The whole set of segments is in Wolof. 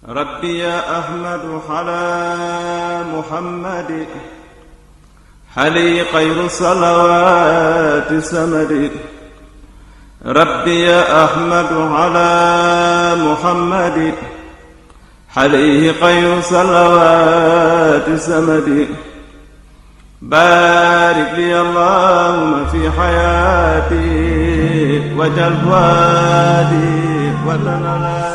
ربي يا أحمد على محمد حلي خير الصلوات سمد. ربي يا أحمد على محمد حليه خير الصلوات سمد. بارك لي اللهم في حياتي وجل فؤادي وتنالي.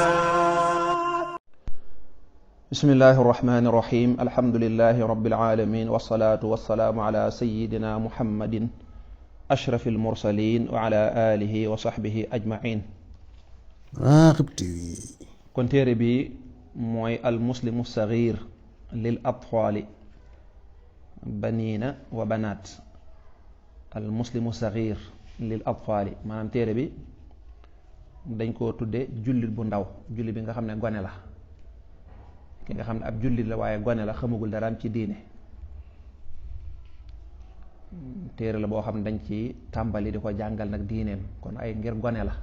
bismillahi irrahmani irrahim alhamdulilahi rabilalamin wasalaatu wasalaamu ala sayidina muhammadin ashrafi almursalin wa ala alihi wa sahbihi ajmain. kon téere bi mooy almuslimu sagir lil atfaali baniina wa banaat. almuslimu sagir lil atfaali maanaam téere bi dañ koo tudde jullit bu ndaw, jullit bi nga xam ne gone la, ki nga xam ne ab jullit la waaye gone la, xamagul daraam ci diine. téere la boo xam ne dañ ci tàmbali di ko jàngal nag diineem, kon ay ngir gone la.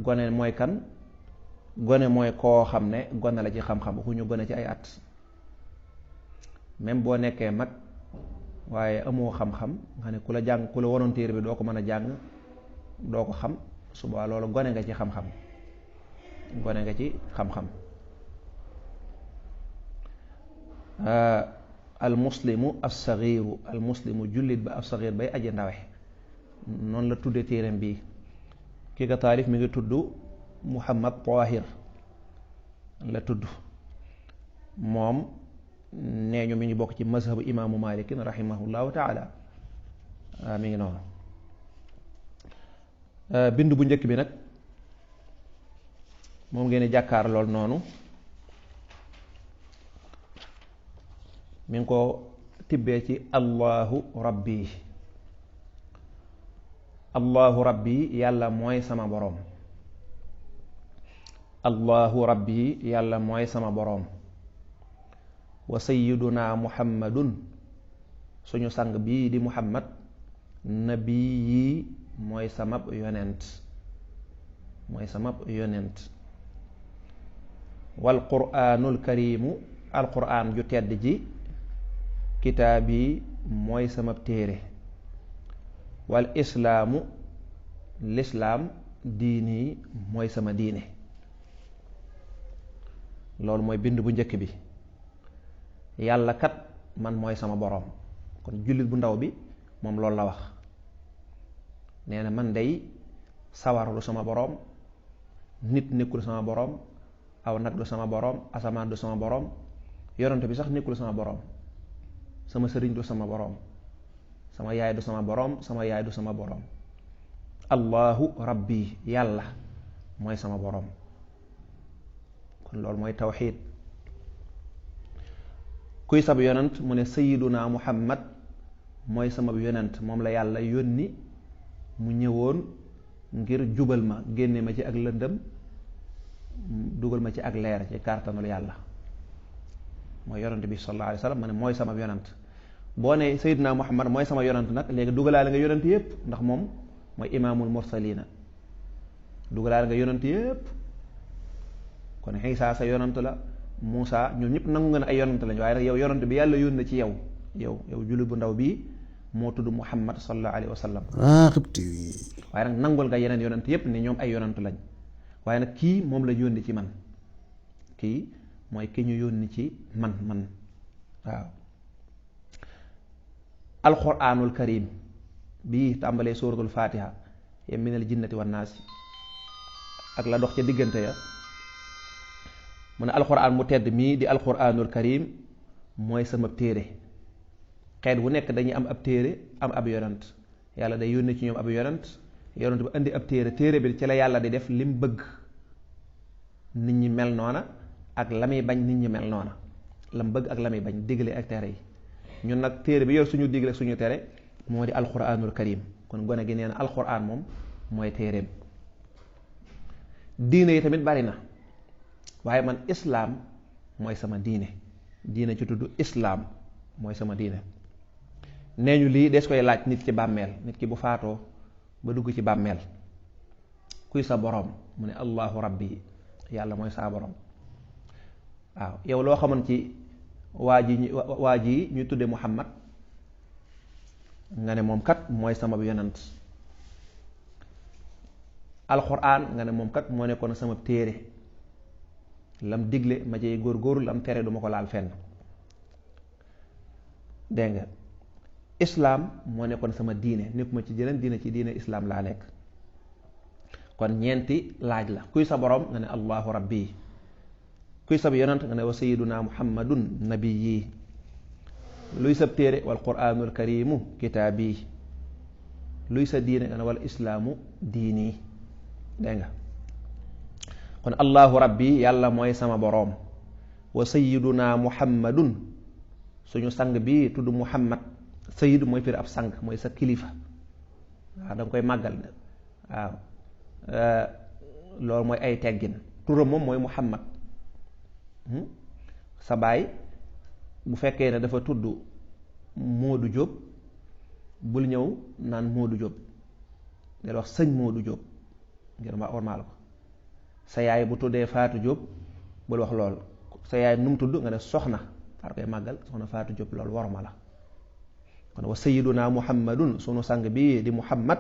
gone mooy kan? gone mooy koo xam ne gone la ci xam-xam, waxuñu gone ci ay at. même boo nekkee mag waaye amoo xam-xam nga ne ku la jàng, ku la wonoon téere bi doo ko mën a jàng, doo ko xam, suba loolu gone nga ci xam-xam, gone nga ci xam-xam. almuslimu assagiru, almuslimu jullit ba assagir bay aji ndawe, noonu la tudde téeram bii. ki nga taalif mi ngi tudd Muhammad Tahir la tudd. moom nee ñu mi ngi bokk ci mazhabu imaamu malikin rahimahullahu taala. mi ngi noonu. bind bu njëkk bi nag moom ngeen jàkkaar lool noonu, mi ngi ko tibbee ci allahu rabbi. allahu rabbi yàlla mooy sama boroom. allahu rabbi yàlla mooy sama boroom. wa sayyiduna muhammadun, suñu sang bii di muhammad, nabi yi mooy samab yonent, mooy samab yonent. wal quraanul karimu, alquraan ju tedd ji, kitaab yi mooy sama téere. wal islaamu, lislaam, diini mooy sama diine. loolu mooy bind bu njëkk bi. yàlla kat man mooy sama boroom. kon jullit bu ndaw bi moom loolu la wax. nee na man day sawar du sama boroom, nit nekkul sama boroom, aw nag du sama boroom, asamaan du sama boroom, yonent bi sax nekkul sama boroom, sama sëriñ du sama boroom, sama yaay du sama boroom, sama yaay du sama boroom. allahu rabbi, yàlla mooy sama boroom. kon loolu mooy tawxiid. kuy sab yonent mu ne sayyiduna muhammad mooy sama yonent, moom la yàlla yónni mu ñëwoon ngir jubal ma, génne ma ci ak lëndëm, dugal ma ci ak leer, ci kàttanul yàlla. mooy yonent bi sallallahu alayhi wa sallam mu ne mooy sama yonent. boo ne sayyiduna muhammad mooy sama yonent nag, léegi dugalaale nga yonent yépp, ndax moom mooy imaamul mursalina. dugalaale nga yonent yépp. kon Isaa sa yonent la, Muusa, ñoom ñëpp nangu nga ne ay yonent lañ, waaye nag yow yonent bi yàlla yónni ci yow, yow jullit bu ndaw bii moo tudd muhammad sallallahu alayhi wa sallam. waaye nag nangul nga yeneen yonent yépp ne ñoom ay yonent lañ, waaye nag kii moom la yónni ci man. kii mooy ki ñu yónni ci man. waaw. alquranul karim bii tàmbalee suratul fatiha ya minal jinnati wan naasi ak la dox ca diggante ya. mu ne alquran mu tedd mii di alquranul karim mooy sama téere. xeet wu nekk dañuy am ab téere, am ab yonent. yàlla day yónni ci ñoom ab yonent bi indi ab téere bi ci la yàlla di def lim bëgg nit ñi mel noona ak la muy bañ nit ñi mel noona, lam bëgg ak la muy bañ, digle ak tere yi. ñun nag téere bi yor suñu digle ak suñu tere moo di alquranul karim. kon gone gi nee na alquran moom mooy téereem. diine yi tamit bari na, waaye man islaam mooy sama diine. diine ci tudd islaam mooy sama diine. nee ñu lii des koy laaj nit ci bàmmeel, nit ki bu faatoo ba dugg ci bàmmeel. kuy sa boroom mu ne allahu rabbi, yàlla mooy saa boroom. waaw yow loo xamoon ci waa ji ñu tudde Muhammad nga ne moom kat mooy sama yonant. alxuraan nga ne moom kat moo nekkoon sama téere lam digle ma cay góorgóorlu lam tere duma ko laal fenn. dégg nga islaam moo nekkoon sama diine nekkuma ci jeneen diine, ci diine islaam laa nekk. kon ñeenti laaj la. kuy sa borom nga ne allahu rabbi. kuy sab yonant nga ne wa sayyiduna muhammadun nabiyyi. luy sab téere wal quraanul karimu kitaabi. luy sa diine nga ne wal islaamu diini. dégg nga kon allahu rabbi yàlla mooy sama boroom. wa sayyiduna muhammadun suñu sang bi tudd muhammad. sayyid mooy firi ab sang mooy sa kilifa. waaw danga koy màggal. waaw loolu mooy ay teggin. turam moom mooy muhammad. sa baay bu fekkee ne dafa tudd Moodu Jóob bul ñëw naan Moodu Jóob del wax sëñ Moodu Jóob ngir ma ormaal ko. sa yaay bu tuddee Faatu Jóob bul wax lool. sa yaay nu mu tudd nga ne soxna far koy màggal soxna Faatu Jóob loolu worma la. kon wa sayyiduna muhammadun sunu sang bii di muhammad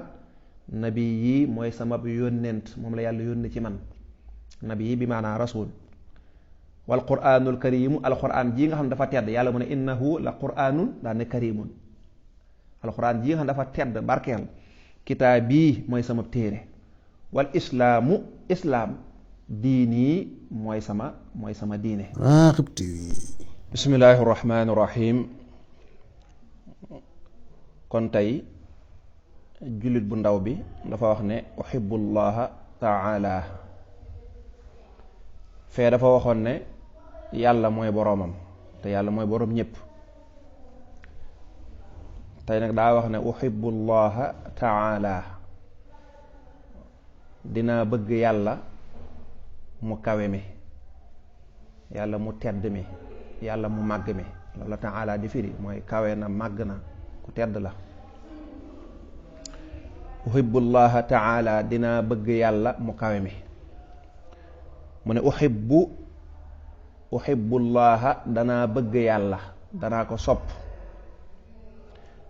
nabi yi mooy sama yónnent moom la yàlla yónni ci man. nabi yi bi maanaa rasul. wal quraanul karimu alquran ji nga xam ne dafa tedd yàlla mu ne innahu la quraanun daa ne karimun. alquran ji nga xam ne dafa tedd barkeel kitaab bii mooy sama téere. wal islaamu islaam diini mooy sama diine. bismillaahi rahmaani rahiim. kon tey jullit bu ndaw bi dafa wax ne uhibbullaha taala. fee dafa waxoon ne yàlla mooy boroomam te yàlla mooy boroom ñépp. tey nag daa wax ne uhibbullaha taala. dina bëgg yàlla mu kawe mi, yàlla mu tedd mi, yàlla mu màgg mi. loolu la taala di firi mooy kawe na màgg na ku tedd la. uhibbullaha taala dina bëgg yàlla mu kawe mi. mu ne uhibbullaha danaa bëgg yàlla danaa ko sopp.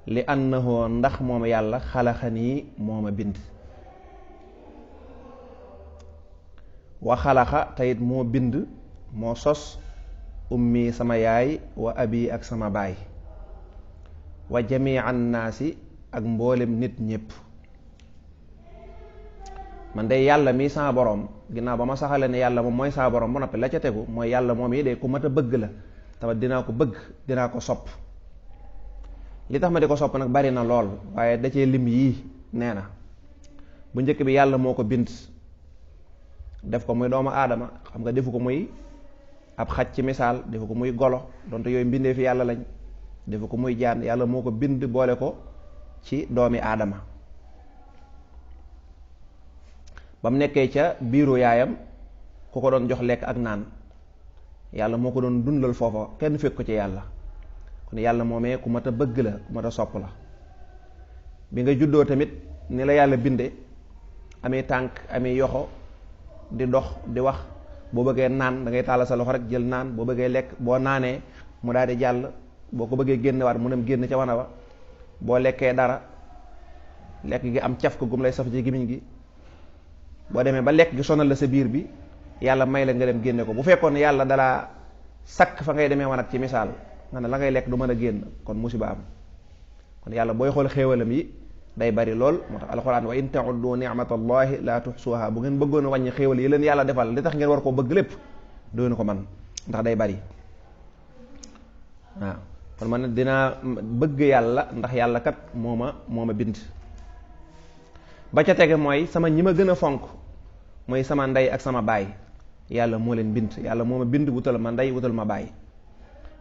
li annahu ndax moom yàlla xalaxanii mooma bind. wa xalaxa tayit moo bind moo sos ummi sama yaay wa abi ak sama baay. wa jami'an naasi ak mboolem nit ñépp. man de yàlla mii sama borom ginnaaw ba ma saxale ne yàlla moom mooy sama borom ba noppi la ca tegu mooy yàlla moom yi de ku mat a bëgg la tamit dinaa ko bëgg dinaa ko sopp. li tax ma di ko sopp nag bari na lool waaye da cee lim yii nee na bu njëkk bi yàlla moo ko bind def ko muy doomu aadama. xam nga defu ko muy ab xaj ci misaal, defu ko muy golo donte yooyu mbindee fi yàlla lañ. defu ko muy jaan, yàlla moo ko bind boole ko ci doomi aadama. ba mu nekkee ca biiru yaayam ku ko doon jox lekk ak naan yàlla moo ko doon dundal foofa kenn fekk ko ci yàlla. kon yàlla moomee ku mat a bëgg la ku mat a sopp la. bi nga juddoo tamit ni la yàlla binde amee tànk amee yoxo di dox di wax. boo bëggee naan da ngay tàllal sa loxo rek jël naan. boo bëggee lekk boo naanee mu daal di jàll. boo ko bëggee génnewaat mu dem génn ca wana wa. boo lekkee dara lekk gi am caf ko gum lay saf ci gémmiñ gi. boo demee ba lekk gi sonal la sa biir bi yàlla may la nga dem génne ko. bu fekkoon ne yàlla dalaa sakk fa ngay demee wanag ci misaal nga ne la ngay lekk du mën a génn kon musiba am. kon yàlla booy xool xéewalam yi day bari lool. moo tax alxuraan wa in ta'uddu ni'matallahi la tuhsuha. bu ngeen bëggoon a wàññi xéewal yi leen yàlla defal li tax ngeen war koo bëgg lépp doonu ko man ndax day bari. waaw kon man dinaa bëgg yàlla ndax yàlla kat moo ma bind. ba ca tege mooy sama ñi ma gën a fonk mooy sama ndey ak sama baay. yàlla moo leen bind. yàlla moo ma bind wutal ma ndey wutal ma baay.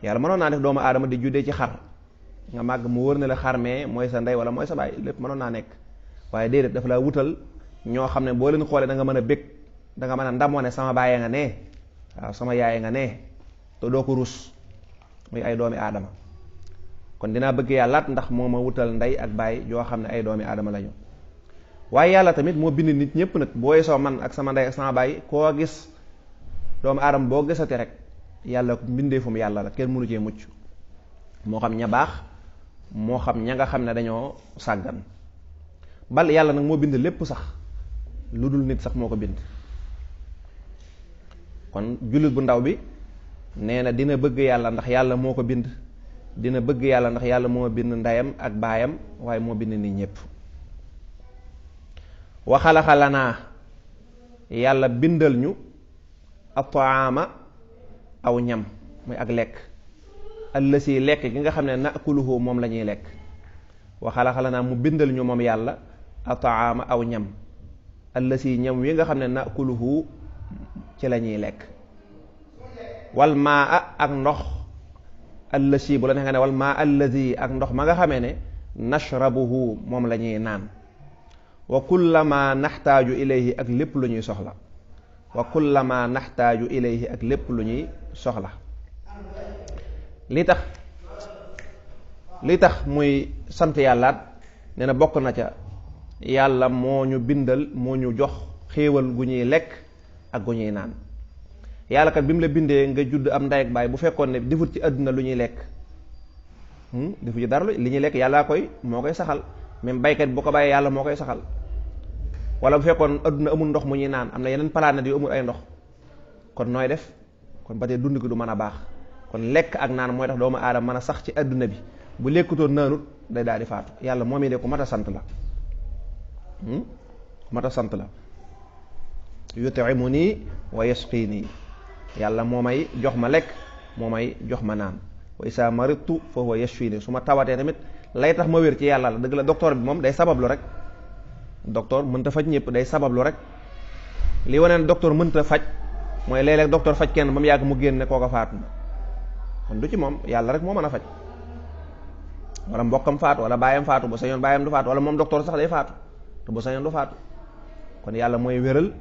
yàlla mënoon naa def doomu aadama di juddee ci xar nga màgg mu wër na la xar mee mooy sa ndey wala mooy sa baay lépp mënoon naa nekk. waaye déedéet dafa laa wutal ñoo xam ne boo leen xoolee da nga mën a bég da nga mën a ndamoo ne sama baay nga nee waaw sama yaay nga nee te doo ko rus muy ay doomi aadama. kon dinaa bëgg yàllaat ndax moo ma wutal ndey ak baay yoo xam ne ay doomi aadama lañu. waaye yàlla tamit moo bind nit ñëpp nag boo weesoo man ak sama ndey ak sama baay koo gis doomu aadama boo gisati rek yàlla mbindeefum yàlla la kenn mënu cee mucc moo xam ña baax moo xam ña nga xam ne dañoo sàggan bal yàlla nag moo bind lépp sax lu dul nit sax moo ko bind. kon jullit bu ndaw bi nee na dina bëgg yàlla ndax yàlla moo ko bind, dina bëgg yàlla ndax yàlla moo bind ndeyam ak baayam waaye moo bind nit ñépp. wa xalaqa lanaa yàlla bindal ñu at-taama aw ñam muy ak lekk, allasi lekk gi nga xam ne nakuluhu moom la ñuy lekk. wa xalaqa lanaa mu bindal ñu moom yàlla at-taama aw ñam, allasi ñam wi nga xam ne nakuluhu ci la ñuy lekk. wal maa ak ndox, allasi bu la neex nga ne wal maa allazi ak ndox ma nga xamee ne nashrabuhu moom la ñuy naan. wa kullama naxtaaju ilayhi ak lépp lu ñuy soxla, wa kullama naxtaaju ilayhi ak lépp lu ñuy soxla. li tax muy sant yàllaat nee na bokk na ca yàlla moo ñu bindal moo ñu jox xéewal gu ñuy lekk ak gu ñuy naan. yàlla kat bi mu la bindee nga judd am ndey ak baay bu fekkoon ne defut ci àdduna lu ñuy lekk defu ci dara li ñuy lekk yàllaa moo koy saxal. même baykat bu ko bàyyee yàlla moo koy saxal. wala bu fekkoon adduna amul ndox mu ñuy naan am na yeneen planètes yu amul ay ndox kon nooy def kon ba tey dund gi du mën a baax. kon lekk ak naan mooy tax doomu aadama mën a sax ci adduna bi bu lekkutoon naanut day daal di faatu. yàlla moom de ku mat a sant la ku mat a sant la. yut'imuni wa yasqini yàlla moo may jox ma lekk moo may jox ma naan. wa isa maridtu fa huwa yashfini su ma tawatee tamit lay tax ma wér ci yàlla la. dëgg la docteur bi moom day sabablu rek, docteur mënta faj ñëpp, day sabablu rek. li wane ne docteur mënta faj mooy léeg-léeg docteur faj kenn ba mu yàgg mu génn kooka faatu na kon du ci moom, yàlla rek moo mën a faj. wala mbokkam faatu wala baayam faatu bu sañoon baayam du faatu, wala moom docteur sax day faatu te bu sañoon du faatu. kon yàlla mooy wéral,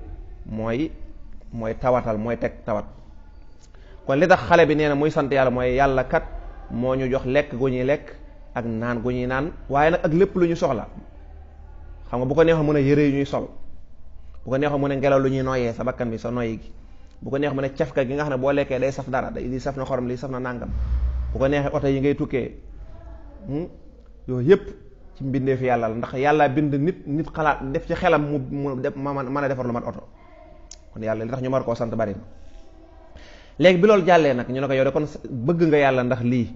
mooy tawatal, mooy teg tawat. kon li tax xale bi nee na muy sant yàlla mooy yàlla kat moo ñu jox lekk gu ñuy lekk ak naan gu ñuy naan, waaye nag ak lépp lu ñu soxla. xam nga bu ko neexoon mu ne yëre yu ñuy sol, bu ko neexoon mu ne ngelaw lu ñuy noyyee sa bakkan bi sa noyyi gi, bu ko neexoon mu ne cafka gi nga xam ne boo lekkee day saf dara, lii saf na xorom lii saf na nàngam, bu ko neexee oto yi ngay tukkee. yooyu yépp ci mbindeef yàlla la, ndax yàlla bind nit xalaat def ci xelam mu def mën a defar lu mat oto. kon yàlla li tax ñu war koo sant bari na. léegi bi loolu jàllee nag ñu ne ko yow de kon bëgg nga yàlla ndax lii,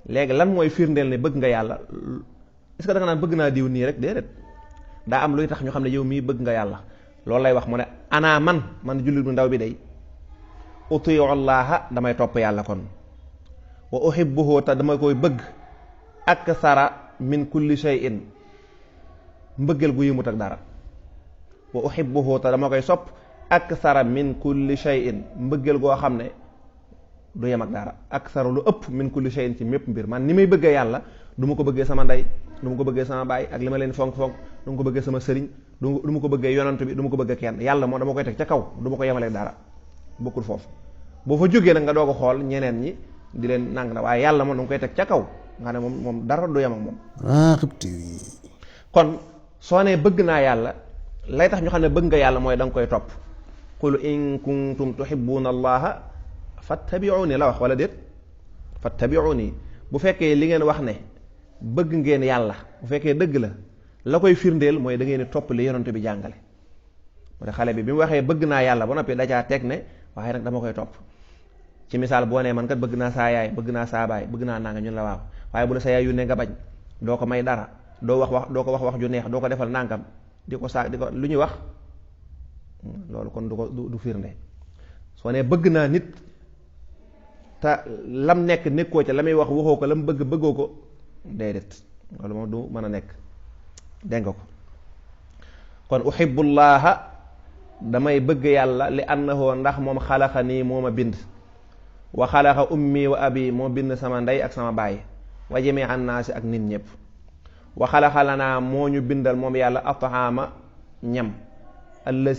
léegi lan mooy firndeel ne bëgg nga yàlla? est-ce que da nga naan bëgg naa diw nii rek? déedéet, daa am luy tax ñu xam ne yow mii bëgg nga yàlla. loolu lay wax mu ne ana man jullit bu ndaw bi day utiyu llaha damay topp yàlla kon, wa uhibbuhu te dama koy bëgg akthara min kulli shay'in mbëggeel gu yëmut ak dara. wa uhibbuhu te dama koy sopp akthara min kulli shay'in mbëggeel goo xam ne du yem ak dara. akthara lu ëpp min kulli shay'in ci mépp mbir. man ni may bëggee yàlla du ma ko bëggee sama ndey, du ma ko bëggee sama baay ak li ma leen fonk du ma ko bëggee sama sëriñ, du ma ko bëggee yonantu bi, du ma ko bëggee kenn. yàlla moom dama koy teg ca kaw, du ma ko yemaleeg dara, bokkul foofu. boo fa jógee nag nga doog a xool ñeneen ñi di leen nang na, waaye yàlla moom dama koy teg ca kaw nga ne moom dara du yem ak moom. kon soo nee bëgg naa yàlla, lay tax ñu xam ne bëgg nga yàlla mooy da nga koy topp. qul in kuntum tuhibbuna allaha fattabi'uni la wax wala déet? fattabi'uni. bu fekkee li ngeen wax ne bëgg ngeen yàlla, bu fekkee dëgg la koy firndeel mooy da ngeen di topp li yonent bi jàngale. moo tax xale bi mu waxee bëgg naa yàlla ba noppi dajaa teg ne waaye nag dama koy topp. ci misaal boo nee man kat bëgg naa saa yaay, bëgg naa saa baay, bëgg naa nanga ñun la waaw, waaye bu la sa yaay yu ne nga bañ, doo ko may dara, doo ko wax ju neex, doo ko defal nangam, di ko lu ñuy wax loolu kon du firnde. soo nee bëgg naa nit te lam nekk nekkoo ca, la muy wax waxoo ko, lam bëggoo ko, déedéet, loolu moom du mën a nekk. dégg nga ko. kon uhibbullaha damay bëgg yàlla li annahu ndax moom xalaxanii moo ma bind, wa xalaxa ummi wa abi moo bind sama ndey ak sama baay, wa jami annaasi ak nit ñépp. wa xalaxa lanaa moo ñu bindal moom yàlla ataama ñam,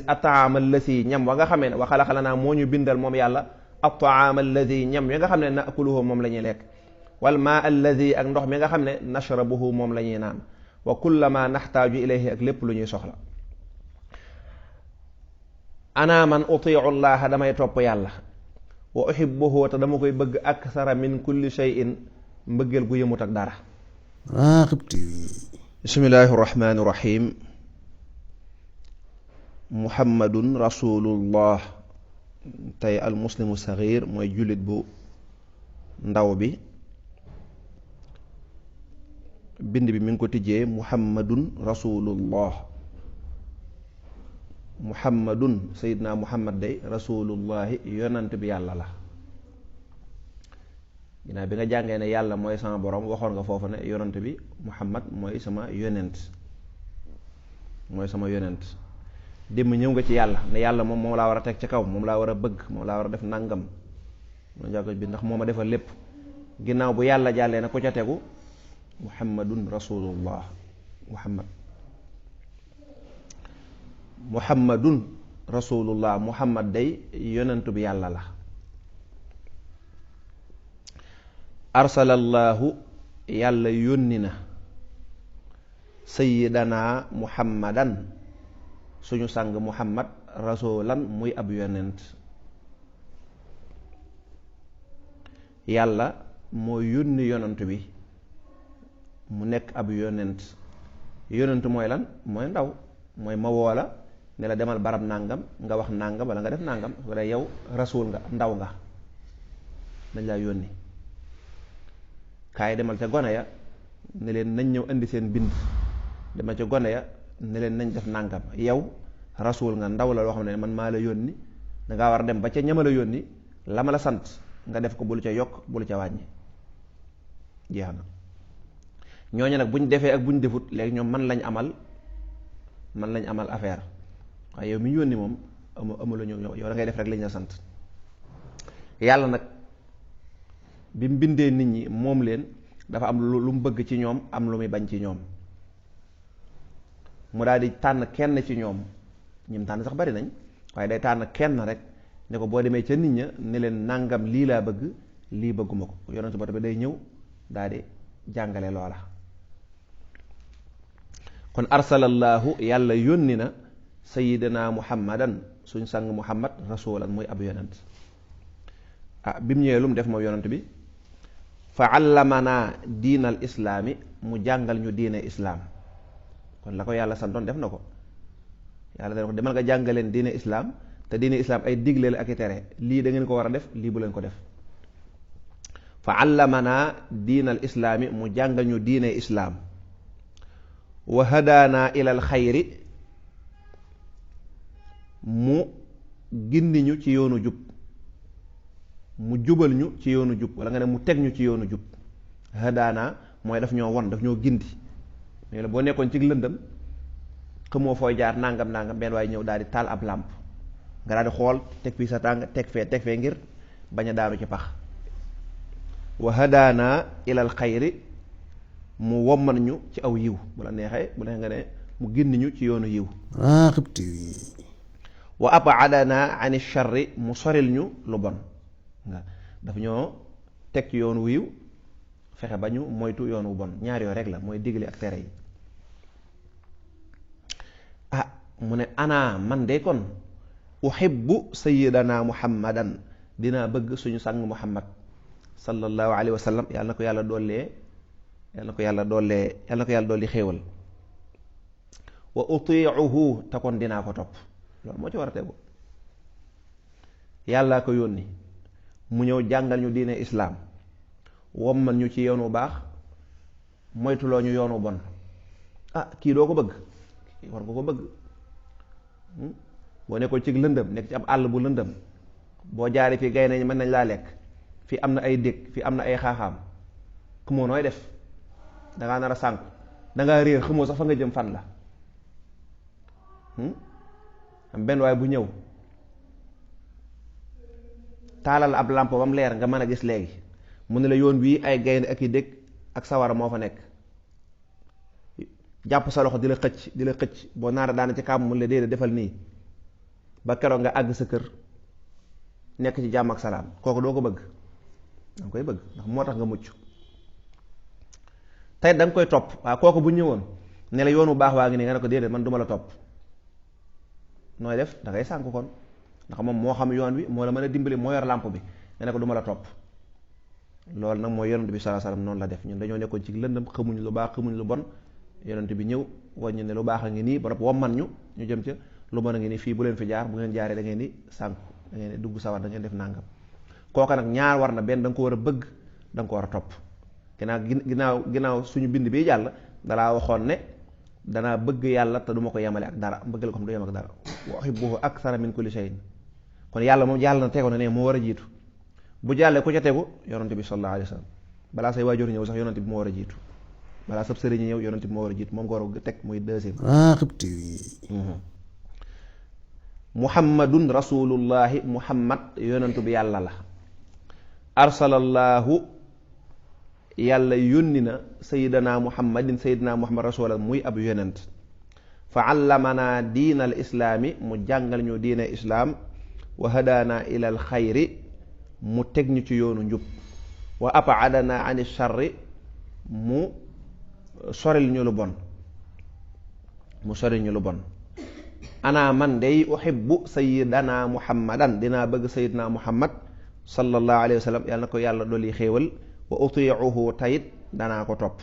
ataama allasi ñam wa nga xamee ne wa xalaxa lanaa moo ñu bindal moom yàlla ataama allasi ñam wi nga xam ne nakuluhu moom la ñuy lekk, wal maa allasi ak ndox mi nga xam ne nashrabuhu moom la ñuy naan, wa kullama naxtaaju ilayhi ak lépp lu ñuy soxla. ana man utiicu llaha damay topp yàlla, wa uhibbuhu te dama koy bëgg aksara min kulli shay'in mbëggeel gu yëmut ak dara. Raghib TV. bismillahi rahmaani rahim. muhammadun rasulullah. tey al muslimu saxiir mooy jullit bu ndaw bi. bind bi mi ngi ko tijjee muhammadun rasulullah. muhammadun sayidna muhammad day rasulullahi yonant bi yàlla la. ginnaaw bi nga jàngee ne yàlla mooy sama borom waxoon nga foofu ne yonant bi muhammad mooy sama yonent. mooy sama yonent. démb ñëw nga ci yàlla ne yàlla moom laa war a teg ca kaw moom laa war a bëgg moom laa war a def nàngam moo jàkko bi ndax moo ma defal lépp. ginnaaw bu yàlla jàllee na ku ca tegu muhammadun rasulullah. muhammadun rasulullah muhammad day yonentu bi yàlla la. arsalallaahu yàlla yónni na sayyidana muhammadan suñu sang muhammad rasulan muy ab yonent. yàlla moo yónni yonent bi mu nekk ab yonent. yonent mooy lan mooy ndaw mooy ma woola ne la demal barab nàngam nga wax nàngam wala nga def nàngam wala yow rasul nga ndaw nga dañ laa yónni. kaay demal ca gone ya ne leen nañ ñëw indi seen bind. demal ca gone ya ne leen nañ def nàngam yow rasul nga ndaw la loo xam ne man maa la yónni dangaa war a dem ba ca ñama la yónni la ma la sant nga def ko bul ca yokk bul ca wàññi jeex na. ñooñu nag buñ defee ak buñ defut léegi ñoom man lañ amal affaire waaye yow mi ñu yónni moom amula ñu yow da ngay def rek lañ la sant. yàlla nag bi mu bindee nit ñi moom leen dafa am lu mu bëgg ci ñoom am lu muy bañ ci ñoom mu daal di tànn kenn ci ñoom ñim tànn sax bari nañ waaye day tànn kenn rek ne ko boo demee ca nit ña ne leen nàngam lii laa bëgg lii bëgguma ko yonent ba day ñëw daal di jàngale loola. kon arsalallaahu yàlla yónni na sayyidina muhammadan suñ sang muhammad rasulan muy ab yonent. bi mu ñëwee lu mu def moom yonent bi fa allamanaa diinal islaami mu jàngal ñu diine islaam. kon la ko yàlla santoon def na ko. yàlla dana ko demal nga jàngaleen diine islaam te diine islaam ay digle la ak i tere lii da ngeen ko war a def lii bu leen ko def. fa allamanaa diinal islaami mu jàngal ñu diine islaam. wa hadaanaa ilal xayri mu gindi ñu ci yoonu jub. mu jubal ñu ci yoonu jub wala nga ne mu teg ñu ci yoonu jub. hadaana mooy daf ñoo won daf ñoo gindi mais la boo nekkoon ci lëndëm xamoo fooy jaar nangam benn waaye ñëw daal di taal ab làmp nga daal di xool teg fii sa tàng teg fee ngir bañ a daanu ci pax. wa hadaana ilal xayri mu womman ñu ci aw yiw bu la neexee bu neexee nga ne mu gindi ñu ci yoonu yiw. Raghib TV. wa ab'adana ani sharri mu soril ñu lu bon. dafa ñoo teg ci yoonu wiiw fexe ba ñu moytu yoonu bon ñaar yoo rek la mooy digle ak tere yi. mu ne ana man de kon uhibbu sayyidana muhammadan dinaa bëgg suñu sang muhammad sallallahu alayhi wa sallam yàlla na ko yàlla dolli xéewal. wa utii'uhu te kon dinaa ko topp loolu moo ci war a tegu. yàllaa ko yónni mu ñëw jàngal ñu diine islaam wommal ñu ci yoonu baax moytuloo ñu yoonu bon. kii doo ko bëgg kii war nga ko bëgg. boo nekkoon ci lëndëm nekk ci ab àll bu lëndëm boo jaaree fii gay nañ mën nañ laa lekk fii am na ay dég fii am na ay xaaxaam xamoo nooy def dangaa nar a sànku dangaa réer xamoo sax fa nga jëm fan la. am benn waay bu ñëw taalal ab làmp ba mu leer nga mën a gis léegi mu ne la yoon bii ay gaynde ak i dég ak sawara moo fa nekk. jàpp sa loxo di la xëcc boo naara daana ci kàmm mu la déedéet defal nii ba keroog nga àgg sa kër nekk ci jàmm ak salaam kooku doo ko bëgg. danga koy bëgg ndax moo tax nga mucc. tey danga koy topp waaye kooku bu ñëwoon ne la yoonu baax waa ngi nii nga ne ko déedéet man duma la topp nooy def da ngay sànk kon ndax moom moo xam yoon wi moo la mën a dimbali moo yor làmp bi nga ne ko du ma la topp. loolu nag mooy yonent bi sallallahu alayhi wasallam noonu la def. ñun dañoo nekkoon ci lëndëm xamuñ lu baax xamuñ lu bon, yonent bi ñëw waññu ne lu baax a ngi nii ba noppi womman ñu jëm ca lu bon a ngi nii fii bu leen fi jaar, bu ngeen jaaree da ngeen di sànku, da ngeen di dugg sawar, da ngeen def nàngam. kooka nag ñaar war na, benn da nga ko war a bëgg, da nga ko war a topp. ginnaaw suñu bind bi jàll dalaa waxoon ne danaa bëgg yàlla te duma ko yemale ak dara, bëggal ko xam du yem ak dara. wa uhibbuhu akthara min kulli shay'in. kon yàlla moom jàll na tegoon na ne moo war a jiitu. bu jàllee ku ca tegu yonent bi sallallahu alayhi wasallam. balaa say waajur ñëw sax yonent bi moo war a jiitu. balaa sab sëriñ ñëw yonent bi moo war a jiitu, moom nga war a teg muy deuxième. muhammadun rasulullahi, muhammad yonentu bi yàlla la. arsalallahu, yàlla yónni na sayidana muhammadin, sayidana muhammad rasulallah muy ab yonent. fa allamana diina al islaami, mu jàngal ñu diina islaam. wa hadaana ila al xayri, mu teg ñu ci yoonu njub. wa abaadana an sharri, mu soril ñu lu bon. ana man day uhibbu sayidana muhammadan, dinaa bëgg sayidna muhammad sallallahu alayhi wa sallam, yàlla na ko yàlla dolli xéewal. wa utiicuhu tayit danaa ko topp.